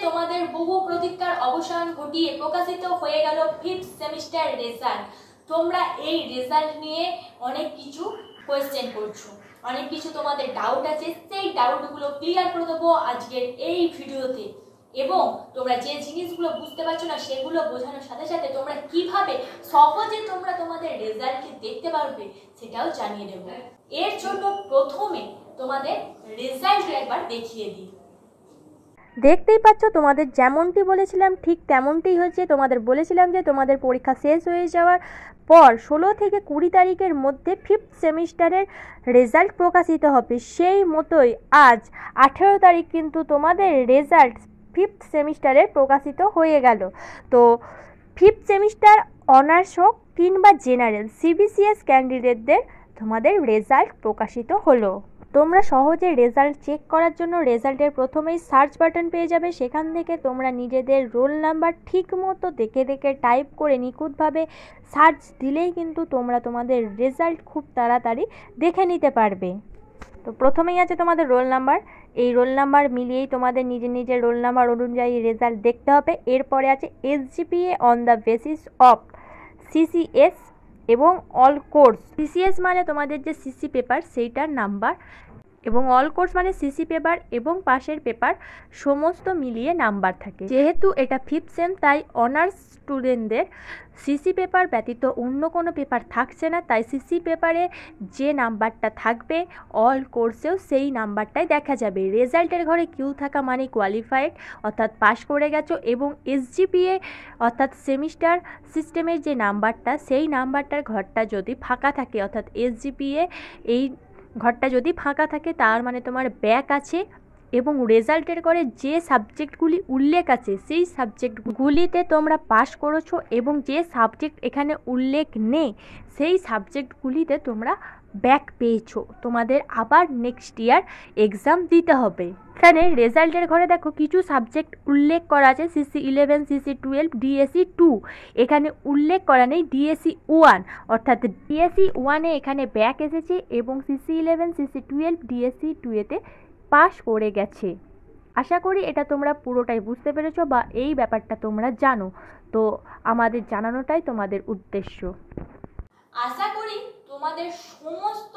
তোমাদের বহু প্রতীক্ষার অবসান ঘটিয়ে প্রকাশিত হয়ে গেল 5th সেমিস্টার রেজাল্ট। তোমরা এই রেজাল্ট নিয়ে অনেক কিছু কোয়েশ্চেন করছো, অনেক কিছু তোমাদের ডাউট আছে, সেই ডাউটগুলো ক্লিয়ার করে দেবো আজকের এই ভিডিওতে। এবং তোমরা যে জিনিসগুলো বুঝতে পারছো না সেগুলো বোঝানোর সাথে সাথে তোমরা কিভাবে সহজে তোমরা তোমাদের রেজাল্টকে দেখতে পারবে সেটাও জানিয়ে দেব। এর জন্য প্রথমে তোমাদের রেজাল্ট একবার দেখিয়ে দিই। দেখতেই পাচ্ছ তোমাদের যেমনটি বলেছিলাম ঠিক তেমনটি হচ্ছে। তোমাদের বলেছিলাম যে তোমাদের পরীক্ষা শেষ হয়ে যাওয়ার পর 16 থেকে 20 তারিখের মধ্যে 5th সেমিস্টারের রেজাল্ট প্রকাশিত হবে। সেই মতোই আজ 18 তারিখ কিন্তু তোমাদের রেজাল্ট 5th সেমিস্টারের প্রকাশিত হয়ে গেল। তো 5th সেমিস্টার অনার্স হোক কিংবা জেনারেল সিবিসিএস ক্যান্ডিডেটদের তোমাদের রেজাল্ট প্রকাশিত হলো। তোমরা সহজে রেজাল্ট চেক করার জন্য রেজাল্টের প্রথমেই সার্চ বাটন পেয়ে যাবে। সেখান থেকে তোমরা নিজেদের রোল নাম্বার ঠিক মতো দেখে দেখে টাইপ করে নিখুঁতভাবে সার্চ দিলেই কিন্তু তোমরা তোমাদের রেজাল্ট খুব তাড়াতাড়ি দেখে নিতে পারবে। তো প্রথমেই আছে তোমাদের রোল নাম্বার। এই রোল নাম্বার মিলিয়েই তোমাদের নিজের নিজের রোল নাম্বার অনুযায়ী রেজাল্ট দেখতে হবে। এরপরে আছে SGPA on the basis of CCS এবং অল কোর্স। CCS মানে তোমাদের যে সিসি পেপার সেইটার নাম্বার, এবং অল কোর্স মানে সিসি পেপার এবং পাশের পেপার সমস্ত মিলিয়ে নাম্বার থাকে। যেহেতু এটা 5th সেম তাই অনার্স স্টুডেন্টদের সিসি পেপার ব্যতীত অন্য কোনো পেপার থাকছে না, তাই সিসি পেপারে যে নাম্বারটা থাকবে অল কোর্সেও সেই নাম্বারটাই দেখা যাবে। রেজাল্টের ঘরে কিউ থাকা মানে কোয়ালিফাইড অর্থাৎ পাস করে গেছো, এবং SGPA অর্থাৎ সেমিস্টার সিস্টেমের যে নাম্বারটা সেই নাম্বারটার ঘরটা যদি ফাঁকা থাকে অর্থাৎ SGPA এই ঘরটা যদি ফাঁকা থাকে তার মানে তোমার ব্যাক আছে, এবং রেজাল্টের ঘরে যে সাবজেক্টগুলি উল্লেখ আছে সেই সাবজেক্টগুলিতে তোমরা পাস করেছো, এবং যে সাবজেক্ট এখানে উল্লেখ নেই সেই সাবজেক্টগুলিতে তোমরা ব্যাক পেয়েছো। তোমাদের আবার নেক্সট ইয়ার এক্সাম দিতে হবে। এখানে রেজাল্টের ঘরে দেখো কিছু সাবজেক্ট উল্লেখ করা আছে, CC11, CC12, DSE 2। এখানে উল্লেখ করা নেই DSE 1, অর্থাৎ DSE 1-এ এখানে ব্যাক এসেছে এবং CC11, CC12, DSE 2-এতে পাস করে গেছে। আশা করি এটা তোমরা পুরোটাই বুঝতে পেরেছো বা এই ব্যাপারটা তোমরা জানো। তো আমাদের জানানোটাই তোমাদের উদ্দেশ্য। আশা করি তোমাদের সমস্ত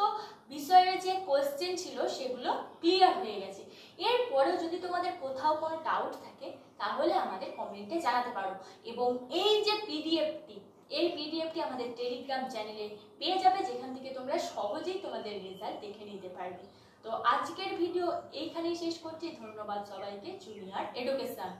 বিষয়ের যে কোয়েশ্চেন ছিল সেগুলো ক্লিয়ার হয়ে গেছে। এরপরেও যদি তোমাদের কোথাও কোনো ডাউট থাকে তাহলে আমাদের কমেন্টে জানাতে পারো, এবং এই যে পিডিএফটি আমাদের টেলিগ্রাম চ্যানেলে পেয়ে যাবে, যেখান থেকে তোমরা সহজেই তোমাদের রেজাল্ট দেখে নিতে পারবে। তো আজকের ভিডিও এইখানেই শেষ করছি। ধন্যবাদ সবাইকে। Junior education.